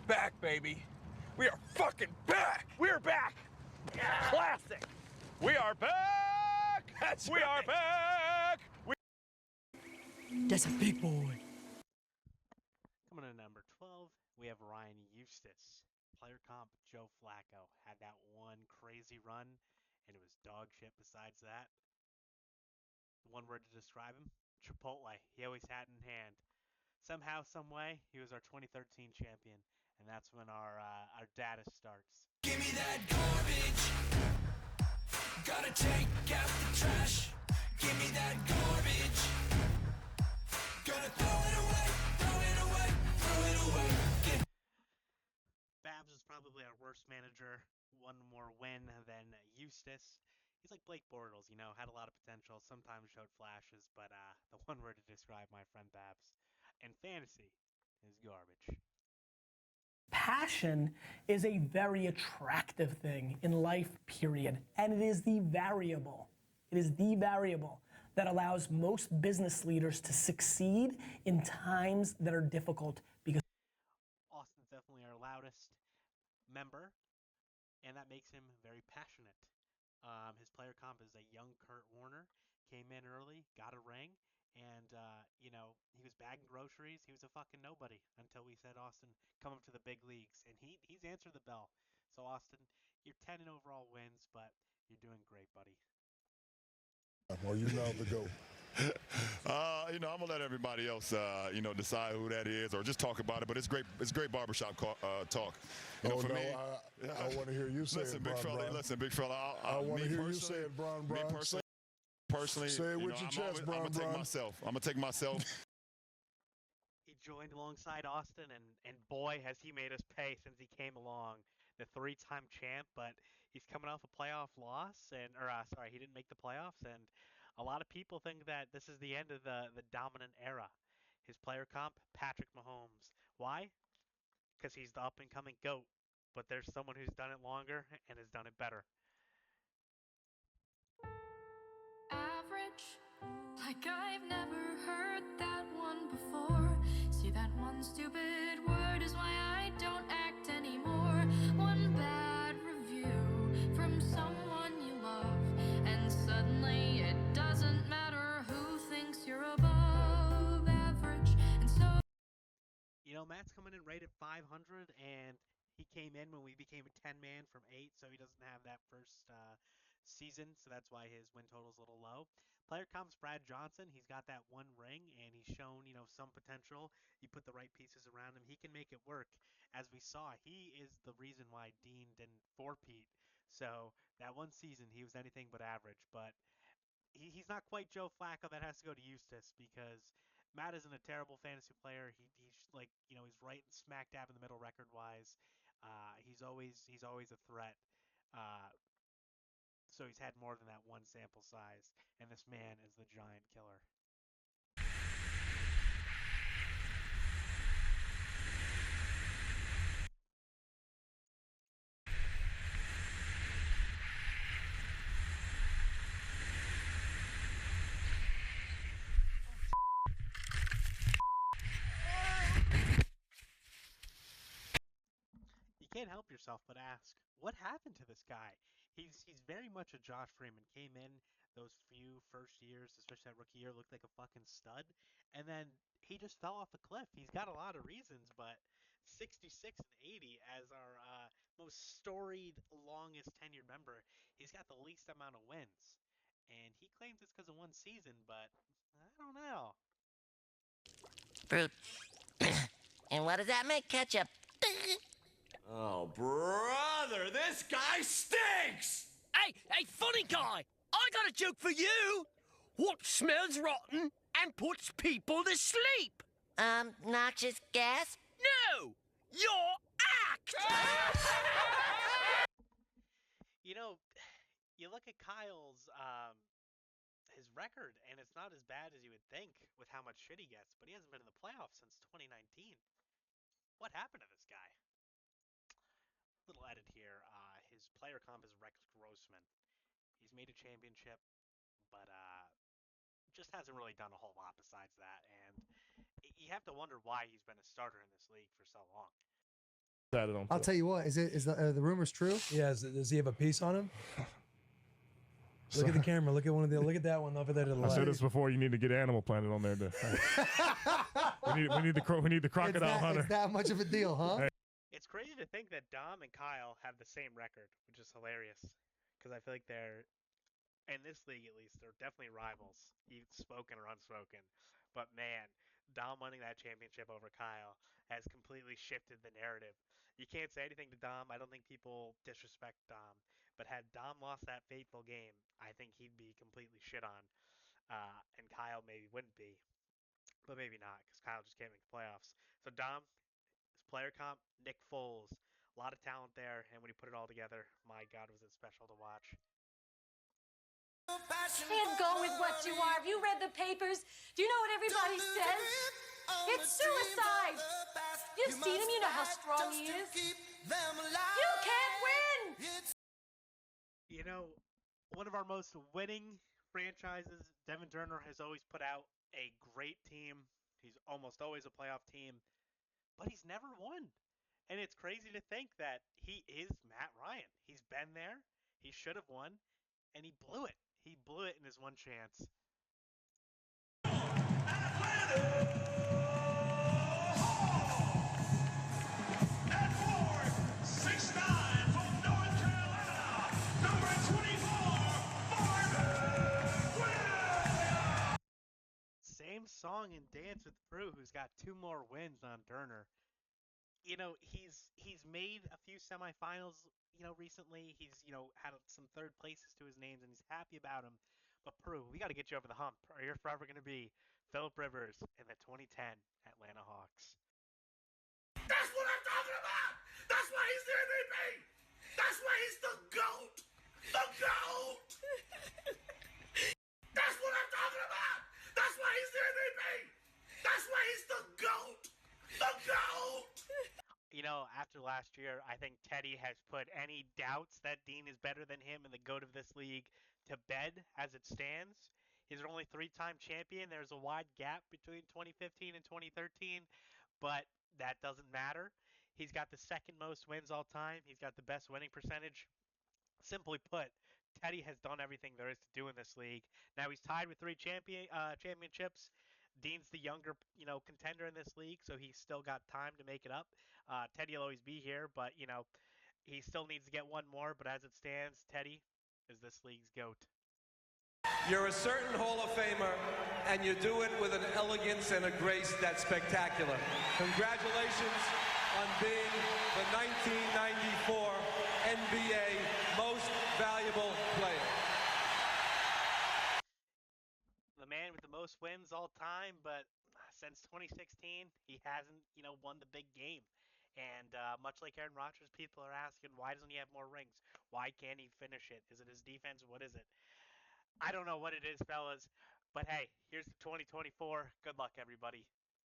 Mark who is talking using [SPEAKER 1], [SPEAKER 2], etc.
[SPEAKER 1] back, baby. We are fucking back.
[SPEAKER 2] We're back. Yeah. Classic.
[SPEAKER 1] We are back.
[SPEAKER 2] That's
[SPEAKER 1] we
[SPEAKER 2] right.
[SPEAKER 1] are back.
[SPEAKER 3] That's a big boy.
[SPEAKER 4] Coming in number 12, we have Ryan Eustace. Player comp Joe Flacco had that one crazy run, and it was dog shit besides that. One word to describe him, Chipotle. He always had it in hand. Somehow, some way, he was our 2013 champion, and that's when our data starts.
[SPEAKER 5] Give me that garbage. Gotta take out the trash. Give me that garbage. Gotta throw it away, throw it away, throw it away.
[SPEAKER 4] Babs was probably our worst manager. One more win than Eustace. He's like Blake Bortles, you know, had a lot of potential, sometimes showed flashes, but the one word to describe my friend Babs in fantasy is garbage.
[SPEAKER 3] Passion is a very attractive thing in life, period. And it is the variable. It is the variable that allows most business leaders to succeed in times that are difficult because
[SPEAKER 4] Austin's definitely our loudest member, and that makes him very passionate. His player comp is a young Kurt Warner. Came in early, got a ring, and you know, he was bagging groceries. He was a fucking nobody until we said, Austin, come up to the big leagues, and he's answered the bell. So Austin, you're 10 in overall wins, but you're doing great, buddy.
[SPEAKER 6] Well, you know the GOAT. You know, I'm gonna let everybody else, you know, decide who that is, or just talk about it. But it's great. It's great barbershop talk. You know, for me, I want to hear you say
[SPEAKER 5] it,
[SPEAKER 6] big fella.
[SPEAKER 5] Bron.
[SPEAKER 6] Listen, big fella.
[SPEAKER 5] I want to hear you say it, Bron.
[SPEAKER 6] Me personally,
[SPEAKER 5] say it
[SPEAKER 6] you
[SPEAKER 5] with
[SPEAKER 6] know,
[SPEAKER 5] your chest,
[SPEAKER 6] I'm gonna take myself. I'm gonna take myself.
[SPEAKER 4] He joined alongside Austin, and boy, has he made us pay since he came along. The three-time champ, but he's coming off a playoff loss, sorry, he didn't make the playoffs, and a lot of people think that this is the end of the dominant era. His player comp, Patrick Mahomes. Why? Because he's the up-and-coming GOAT, but there's someone who's done it longer and has done it better.
[SPEAKER 7] Average, like I've never heard that one before. See, that one stupid word is why I don't act anymore. One bad review from someone you love, and suddenly it doesn't matter who thinks you're above average. And so,
[SPEAKER 4] You know, Matt's coming in right at 500, and he came in when we became a 10-man from 8, so he doesn't have that first season, so that's why his win total is a little low. Player comps Brad Johnson. He's got that one ring, and he's shown, you know, some potential. You put the right pieces around him, he can make it work. As we saw, he is the reason why Dean didn't four-peat. So that one season, he was anything but average, but he's not quite Joe Flacco. That has to go to Eustace because Matt isn't a terrible fantasy player. He's like, you know, he's right smack dab in the middle record wise. He's always a threat. Uh, so he's had more than that one sample size, and this man is the giant killer. You can't help yourself but ask, what happened to this guy? He's very much a Josh Freeman. Came in those few first years, especially that rookie year, looked like a fucking stud, and then he just fell off a cliff. He's got a lot of reasons, but 66 and 80 as our most storied, longest tenured member, he's got the least amount of wins, and he claims it's because of one season, but I don't know.
[SPEAKER 8] Fruit. And what does that make? Ketchup.
[SPEAKER 2] Oh, brother, this guy stinks!
[SPEAKER 9] Hey, funny guy! I got a joke for you! What smells rotten and puts people to sleep?
[SPEAKER 8] Noxious gas?
[SPEAKER 9] No! Your act!
[SPEAKER 4] You know, you look at Kyle's his record, and it's not as bad as you would think with how much shit he gets, but he hasn't been in the playoffs since 2019. What happened to this guy? Little edit here. His player comp is Rex Grossman. He's made a championship, but just hasn't really done a whole lot besides that. And you have to wonder why he's been a starter in this league for so long.
[SPEAKER 10] I'll tell you what. Is the rumors true?
[SPEAKER 11] Yeah. Does he have a piece on him? Look at the camera. Look at that one over there to the left.
[SPEAKER 12] I said this before. You need to get Animal Planet on there. We need the crocodile hunter.
[SPEAKER 10] It's that much of a deal, huh?
[SPEAKER 12] Hey.
[SPEAKER 4] It's crazy to think that Dom and Kyle have the same record, which is hilarious. Because I feel like they're, in this league at least, they're definitely rivals, either spoken or unspoken. But man, Dom winning that championship over Kyle has completely shifted the narrative. You can't say anything to Dom. I don't think people disrespect Dom. But had Dom lost that fateful game, I think he'd be completely shit on. And Kyle maybe wouldn't be. But maybe not, because Kyle just can't make the playoffs. So Dom, his player comp, Nick Foles. A lot of talent there, and when he put it all together, my God, was it special to watch.
[SPEAKER 13] Can't go with what you are. Have you read the papers? Do you know what everybody says? It's suicide. You've seen him. You know how strong he is. You can't win.
[SPEAKER 4] You know, one of our most winning franchises, Devin Turner, has always put out a great team. He's almost always a playoff team, but he's never won. And it's crazy to think that he is Matt Ryan. He's been there. He should have won, and he blew it. He blew it in his one chance. Same song and dance with Prue, who's got 2 more wins on Turner. You know, he's made a few semifinals, recently. He's, had some third places to his names, and he's happy about them. But Prue, we got to get you over the hump, or you're forever going to be Phillip Rivers in the 2010 Atlanta Hawks.
[SPEAKER 2] That's what I'm talking about! That's why he's the MVP! That's why he's the GOAT! The GOAT! That's what I'm talking about! That's why he's the MVP! That's why he's the GOAT! The GOAT!
[SPEAKER 4] After last year, I think Teddy has put any doubts that Dean is better than him and the GOAT of this league to bed as it stands. He's our only 3-time champion. There's a wide gap between 2015 and 2013, but that doesn't matter. He's got the second most wins all time. He's got the best winning percentage. Simply put, Teddy has done everything there is to do in this league. Now he's tied with 3 championships. Dean's the younger, contender in this league, so he's still got time to make it up. Teddy will always be here, but, he still needs to get one more. But as it stands, Teddy is this league's GOAT.
[SPEAKER 14] You're a certain Hall of Famer, and you do it with an elegance and a grace that's spectacular. Congratulations on being the 1994 NBA Most Valuable Player.
[SPEAKER 4] The man with the most wins all time, but since 2016, he hasn't, won the big game. And much like Aaron Rodgers, people are asking, why doesn't he have more rings? Why can't he finish it? Is it his defense? What is it? I don't know what it is, fellas. But hey, here's the 2024. Good luck, everybody.